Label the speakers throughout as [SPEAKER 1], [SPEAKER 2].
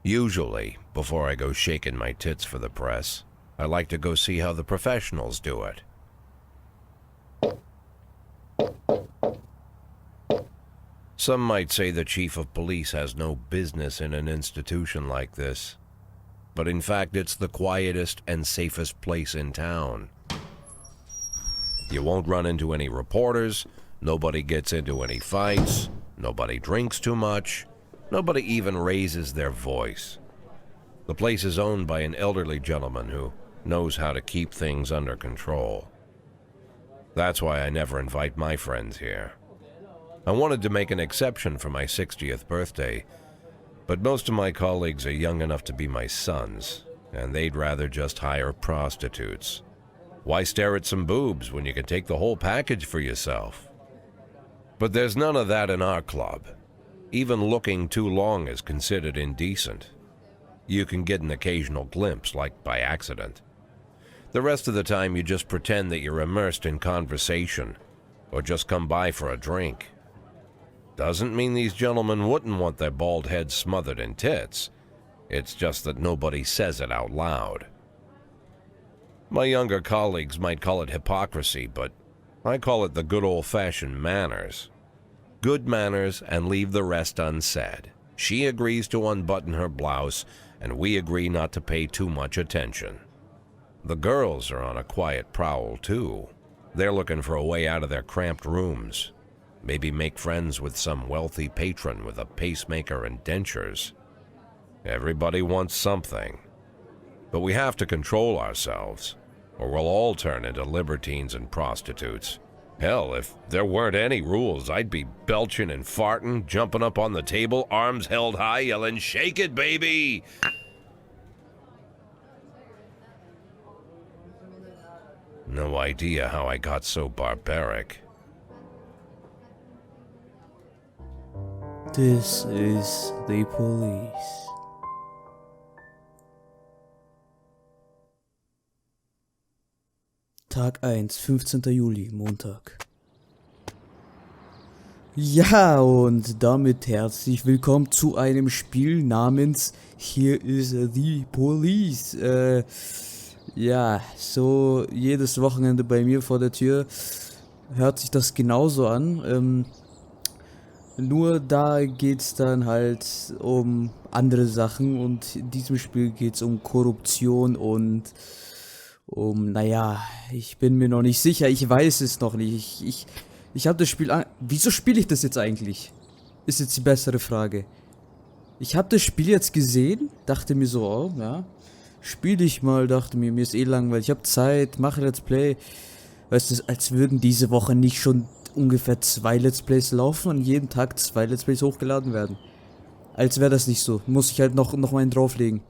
[SPEAKER 1] Usually, before I go shaking my tits for the press, I like to go see how the professionals do it. Some might say the chief of police has no business in an institution like this, but in fact it's the quietest and safest place in town. You won't run into any reporters, nobody gets into any fights, nobody drinks too much, nobody even raises their voice. The place is owned by an elderly gentleman who knows how to keep things under control. That's why I never invite my friends here. I wanted to make an exception for my 60th birthday, but most of my colleagues are young enough to be my sons, and they'd rather just hire prostitutes. Why stare at some boobs when you can take the whole package for yourself? But there's none of that in our club. Even looking too long is considered indecent. You can get an occasional glimpse, like by accident. The rest of the time you just pretend that you're immersed in conversation, or just come by for a drink. Doesn't mean these gentlemen wouldn't want their bald heads smothered in tits. It's just that nobody says it out loud. My younger colleagues might call it hypocrisy, but I call it the good old-fashioned manners. Good manners and leave the rest unsaid. She agrees to unbutton her blouse, and we agree not to pay too much attention. The girls are on a quiet prowl, too. They're looking for a way out of their cramped rooms. Maybe make friends with some wealthy patron with a pacemaker and dentures. Everybody wants something. But we have to control ourselves, or we'll all turn into libertines and prostitutes. Hell, if there weren't any rules, I'd be belching and farting, jumping up on the table, arms held high, yelling, "Shake it, baby!" No idea how I got so barbaric.
[SPEAKER 2] This is the police. Tag 1, 15. Juli, Montag. Ja, und damit herzlich willkommen zu einem Spiel namens Hier ist die Police. Ja, so jedes Wochenende bei mir vor der Tür hört sich das genauso an. Nur da geht's dann halt um andere Sachen und in diesem Spiel geht's um Korruption und naja, ich bin mir noch nicht sicher, ich weiß es noch nicht. Ich habe das Spiel wieso spiele ich das jetzt eigentlich? Ist jetzt die bessere Frage. Ich habe das Spiel jetzt gesehen, dachte mir so, oh, ja, spiele ich mal, dachte mir ist eh langweilig, ich habe Zeit, mache Let's Play. Weißt du, als würden diese Woche nicht schon ungefähr 2 Let's Plays laufen und jeden Tag 2 Let's Plays hochgeladen werden. Als wäre das nicht so. Muss ich halt noch mal einen drauflegen.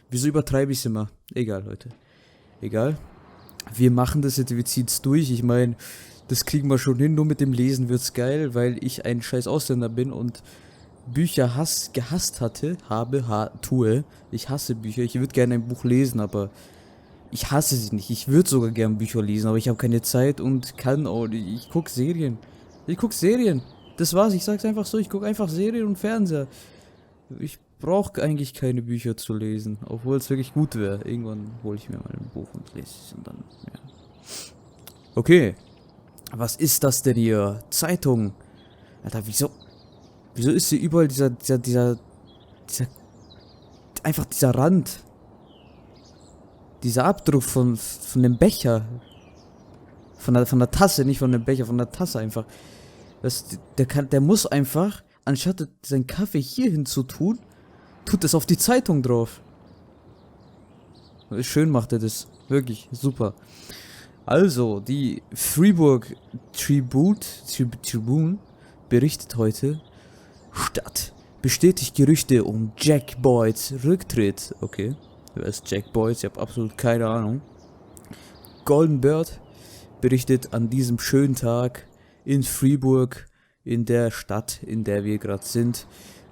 [SPEAKER 2] Wieso übertreibe ich es immer? Egal, Leute. Egal. Wir machen das jetzt, wir ziehen es durch. Ich meine, das kriegen wir schon hin. Nur mit dem Lesen wird's geil, weil ich ein scheiß Ausländer bin und Bücher gehasst tue. Ich hasse Bücher. Ich würde gerne ein Buch lesen, aber ich hasse sie nicht. Ich würde sogar gerne Bücher lesen, aber ich habe keine Zeit und kann auch nicht. Ich gucke Serien. Das war's. Ich sag's einfach so. Ich gucke einfach Serien und Fernseher. Ich brauche eigentlich keine Bücher zu lesen, obwohl es wirklich gut wäre. Irgendwann hole ich mir mal ein Buch und lese es und dann, ja. Okay. Was ist das denn hier? Zeitung. Alter, wieso ist hier überall dieser einfach dieser Rand? Dieser Abdruck von dem Becher. Von der Tasse, nicht von dem Becher, von der Tasse einfach. Der muss einfach, anstatt seinen Kaffee hier hinzutun, tut es auf die Zeitung drauf. Schön macht er das. Wirklich, super. Also, die Freeburg Tribune berichtet heute: Stadt bestätigt Gerüchte um Jack Boyds Rücktritt. Okay, wer ist Jack Boyd? Ich habe absolut keine Ahnung. Golden Bird berichtet an diesem schönen Tag in Freeburg, in der Stadt, in der wir gerade sind: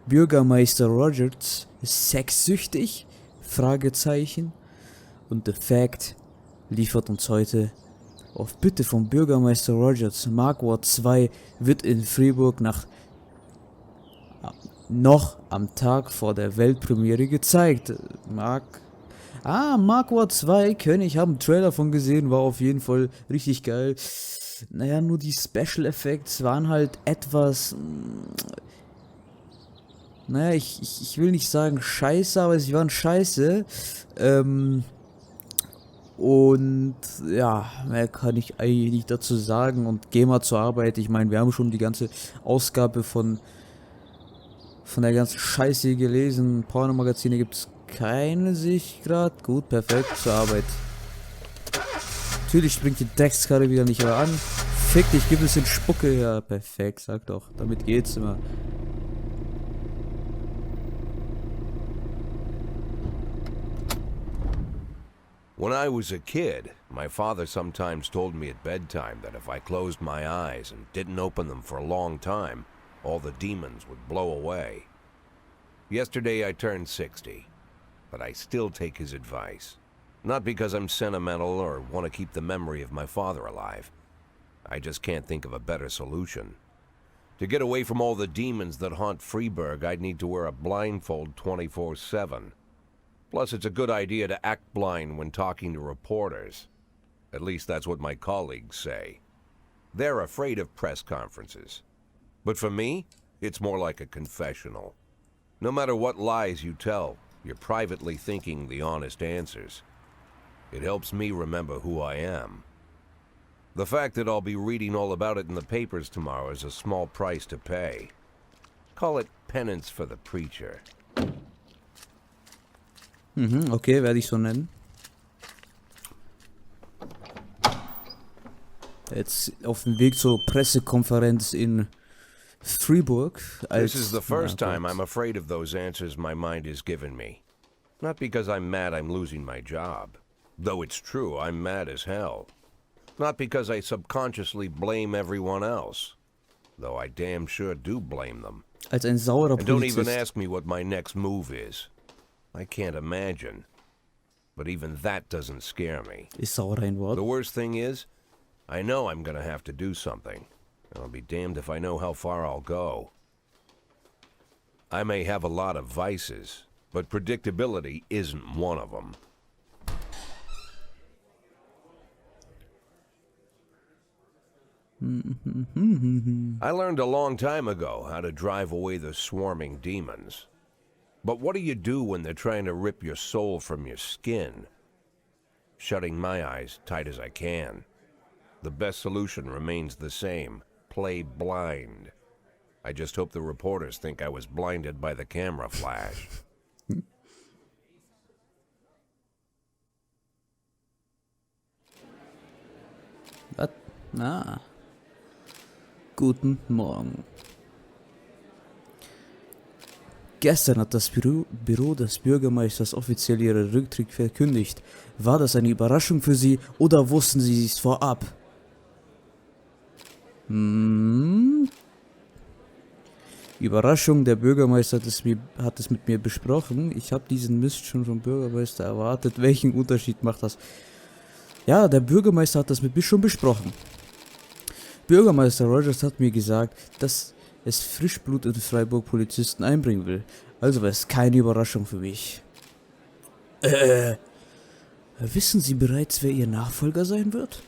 [SPEAKER 2] Bürgermeister Rogers ist sexsüchtig? Fragezeichen. Und The Fact liefert uns heute: Auf Bitte von Bürgermeister Rogers, Markward 2 wird in Freeburg noch am Tag vor der Weltpremiere gezeigt. Mark War 2 kenne ich, habe einen Trailer von gesehen, war auf jeden Fall richtig geil. Naja, nur die Special Effects waren halt etwas, naja, ich will nicht sagen scheiße, aber sie waren scheiße. Und ja, mehr kann ich eigentlich nicht dazu sagen. Und geh mal zur Arbeit. Ich meine, wir haben schon die ganze Ausgabe von der ganzen Scheiße hier gelesen. Pornomagazine gibt es keine, sehe ich gerade. Gut, perfekt, zur Arbeit. Natürlich springt die Dreckskarte wieder nicht mehr an. Fick dich, gib es in Spucke. Ja, perfekt, sag doch. Damit geht's immer.
[SPEAKER 1] When I was a kid, my father sometimes told me at bedtime that if I closed my eyes and didn't open them for a long time, all the demons would blow away. Yesterday I turned 60, but I still take his advice. Not because I'm sentimental or want to keep the memory of my father alive. I just can't think of a better solution. To get away from all the demons that haunt Freeburg, I'd need to wear a blindfold 24/7. Plus, it's a good idea to act blind when talking to reporters. At least that's what my colleagues say. They're afraid of press conferences. But for me, it's more like a confessional. No matter what lies you tell, you're privately thinking the honest answers. It helps me remember who I am. The fact that I'll be reading all about it in the papers tomorrow is a small price to pay. Call it penance for the preacher.
[SPEAKER 2] Okay, werde ich so nennen. Jetzt auf dem Weg zur Pressekonferenz in Freeburg.
[SPEAKER 1] This is the first time I'm afraid of those answers my mind has given me. Not because I'm mad I'm losing my job. Though it's true, I'm mad as hell. Not because I subconsciously blame everyone else. Though I damn sure do blame them.
[SPEAKER 2] Als ein saurer
[SPEAKER 1] And don't even
[SPEAKER 2] Polizist.
[SPEAKER 1] ask me what my next move is. I can't imagine. But even that doesn't scare me.
[SPEAKER 2] Ist sauer ein Wort.
[SPEAKER 1] The worst thing is, I know I'm gonna have to do something. And I'll be damned if I know how far I'll go. I may have a lot of vices, but predictability isn't one of them. I learned a long time ago how to drive away the swarming demons. But what do you do when they're trying to rip your soul from your skin? Shutting my eyes tight as I can. The best solution remains the same. Play blind. I just hope the reporters think I was blinded by the camera flash.
[SPEAKER 2] Was? Na. Guten Morgen. Gestern hat das Büro des Bürgermeisters offiziell ihren Rücktritt verkündigt. War das eine Überraschung für Sie oder wussten Sie es vorab? Überraschung, der Bürgermeister hat es mit mir besprochen. Ich habe diesen Mist schon vom Bürgermeister erwartet. Welchen Unterschied macht das? Ja, der Bürgermeister hat das mit mir schon besprochen. Bürgermeister Rogers hat mir gesagt, dass es Frischblut in Freiburg Polizisten einbringen will. Also war es keine Überraschung für mich. Wissen Sie bereits, wer Ihr Nachfolger sein wird?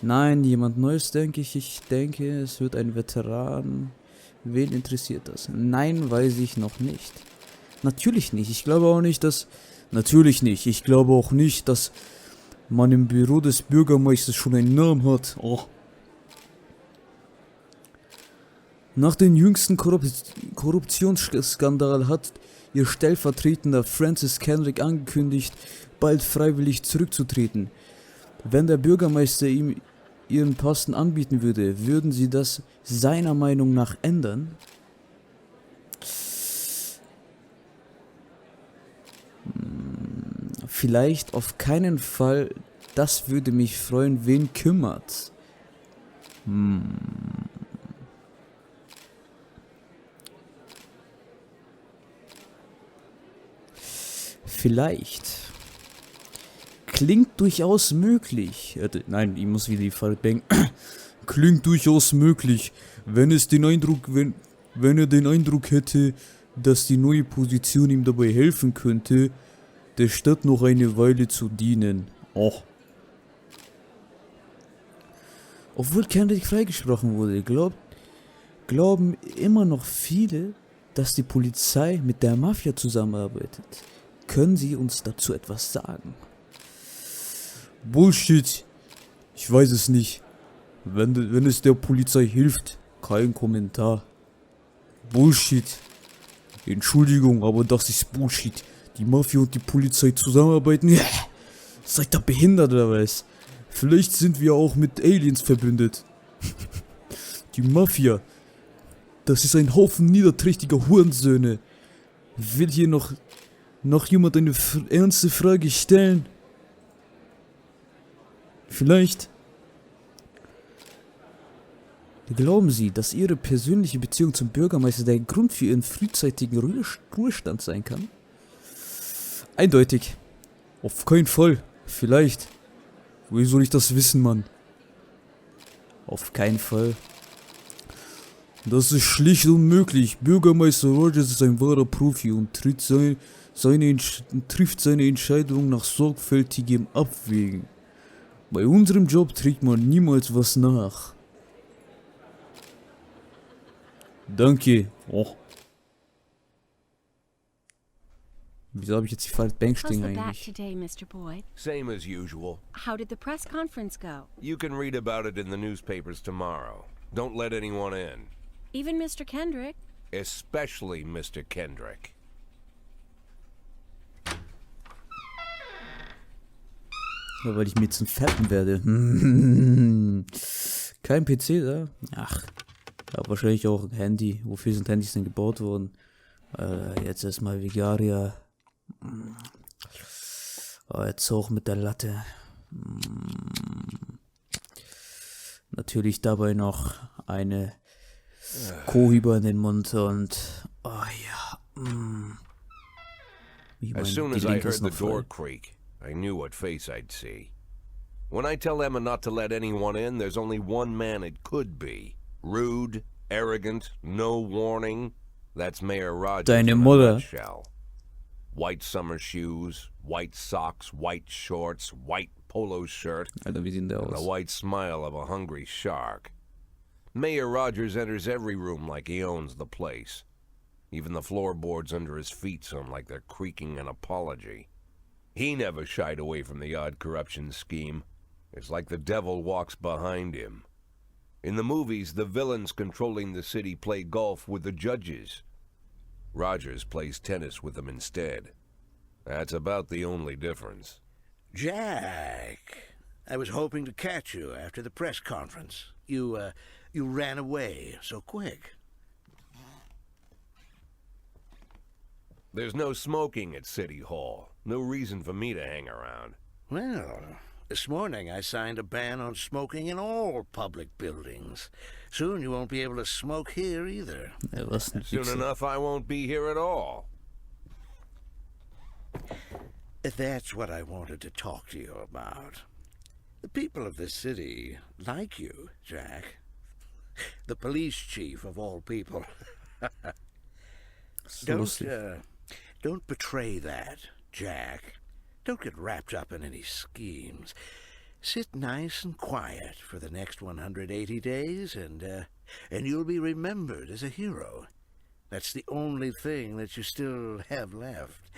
[SPEAKER 2] Nein, jemand Neues, denke ich. Ich denke, es wird ein Veteran. Wen interessiert das? Nein, weiß ich noch nicht. Natürlich nicht. Ich glaube auch nicht, dass... Natürlich nicht. Ich glaube auch nicht, dass man im Büro des Bürgermeisters schon einen Namen hat. Oh. Nach dem jüngsten Korruptionsskandal hat ihr Stellvertretender Francis Kendrick angekündigt, bald freiwillig zurückzutreten. Wenn der Bürgermeister ihm ihren Posten anbieten würde, würden sie das seiner Meinung nach ändern? Vielleicht auf keinen Fall. Das würde mich freuen. Wen kümmert's? Vielleicht. Klingt durchaus möglich. Nein, ich muss wieder die Farid bängen. Klingt durchaus möglich, wenn es den Eindruck, wenn er den Eindruck hätte, dass die neue Position ihm dabei helfen könnte, der Stadt noch eine Weile zu dienen. Och. Obwohl Kendrick freigesprochen wurde, glauben immer noch viele, dass die Polizei mit der Mafia zusammenarbeitet. Können Sie uns dazu etwas sagen? Bullshit. Ich weiß es nicht. Wenn es der Polizei hilft, kein Kommentar. Bullshit. Entschuldigung, aber das ist Bullshit. Die Mafia und die Polizei zusammenarbeiten. Seid ihr behindert oder was? Vielleicht sind wir auch mit Aliens verbündet. Die Mafia. Das ist ein Haufen niederträchtiger Hurensöhne. Will hier noch jemand eine ernste Frage stellen? Vielleicht. Glauben Sie, dass Ihre persönliche Beziehung zum Bürgermeister der Grund für Ihren frühzeitigen Ruhestand sein kann? Eindeutig. Auf keinen Fall. Vielleicht. Wie soll ich das wissen, Mann? Auf keinen Fall. Das ist schlicht unmöglich. Bürgermeister Rogers ist ein wahrer Profi und trifft seine Entscheidung nach sorgfältigem Abwägen. Bei unserem Job trägt man niemals was nach. Danke. Oh. Wieso habe ich jetzt die Farid Bank-Ding
[SPEAKER 3] How's the back
[SPEAKER 2] eigentlich?
[SPEAKER 3] today, Mr. Boyd?
[SPEAKER 1] Same as usual.
[SPEAKER 3] How did the press conference go?
[SPEAKER 1] You can read about it in the newspapers tomorrow. Don't let anyone in.
[SPEAKER 3] Even Mr. Kendrick?
[SPEAKER 1] Especially Mr. Kendrick.
[SPEAKER 2] Ja, weil ich mir jetzt ein Fetten werde. Kein PC da? Ach. Ja, wahrscheinlich auch ein Handy. Wofür sind Handys denn gebaut worden? Jetzt erstmal Vigaria. Jetzt auch mit der Latte. Natürlich dabei noch eine Kohiba in den Mund und oh ja. Wie
[SPEAKER 1] As soon as I heard the door creak, I knew what face I'd see. When I tell Emma not to let anyone in, there's only one man it could be. Rude, arrogant, no warning. That's Mayor Rogers
[SPEAKER 2] Deine
[SPEAKER 1] in a
[SPEAKER 2] Mutter.
[SPEAKER 1] nutshell. White summer shoes, white socks, white shorts, white polo shirt,
[SPEAKER 2] Alter, wie sieht der
[SPEAKER 1] and the
[SPEAKER 2] aus?
[SPEAKER 1] white smile of a hungry shark. Mayor Rogers enters every room like he owns the place. Even the floorboards under his feet sound like they're creaking an apology. He never shied away from the odd corruption scheme. It's like the devil walks behind him. In the movies, the villains controlling the city play golf with the judges. Rogers plays tennis with them instead. That's about the only difference.
[SPEAKER 4] Jack, I was hoping to catch you after the press conference. You ran away so quick.
[SPEAKER 1] There's no smoking at City Hall. No reason for me to hang around.
[SPEAKER 4] Well, this morning I signed a ban on smoking in all public buildings. Soon you won't be able to smoke here either.
[SPEAKER 2] Ja, was ein
[SPEAKER 1] Soon
[SPEAKER 2] Wichser.
[SPEAKER 1] enough, I won't be here at all.
[SPEAKER 4] That's what I wanted to talk to you about. The people of this city like you, Jack. The police chief of all people.
[SPEAKER 2] So lustig.
[SPEAKER 4] Don't betray that, Jack. Don't get wrapped up in any schemes. Sit nice and quiet for the next 180 days, and you'll be remembered as a hero. That's the only thing that you still have left.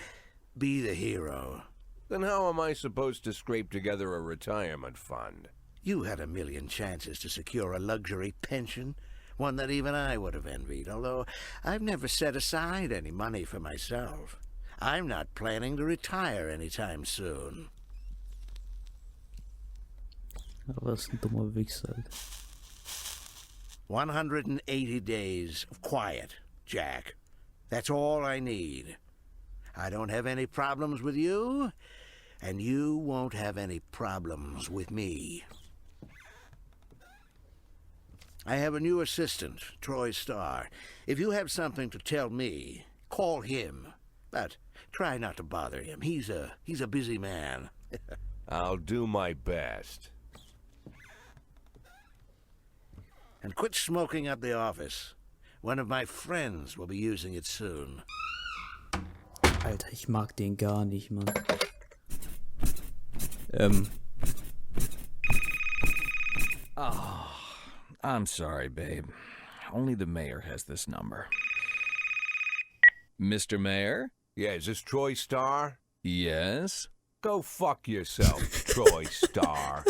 [SPEAKER 4] Be the hero.
[SPEAKER 1] Then how am I supposed to scrape together a retirement fund?
[SPEAKER 4] You had a million chances to secure a luxury pension, one that even I would have envied, although I've never set aside any money for myself. I'm not planning to retire anytime soon.
[SPEAKER 2] Ja, was ein dummer Wichser, Alter.
[SPEAKER 4] 180 days of quiet, Jack. That's all I need. I don't have any problems with you, and you won't have any problems with me. I have a new assistant, Troy Starr. If you have something to tell me, call him. But try not to bother him. He's a busy man.
[SPEAKER 1] I'll do my best.
[SPEAKER 4] And quit smoking up the office. One of my friends will be using it soon.
[SPEAKER 2] Alter, ich mag den gar nicht, Mann.
[SPEAKER 5] Oh, I'm sorry, babe. Only the mayor has this number. Mr. Mayor?
[SPEAKER 1] Yeah, is this Troy Star?
[SPEAKER 5] Yes?
[SPEAKER 1] Go fuck yourself, Troy Star.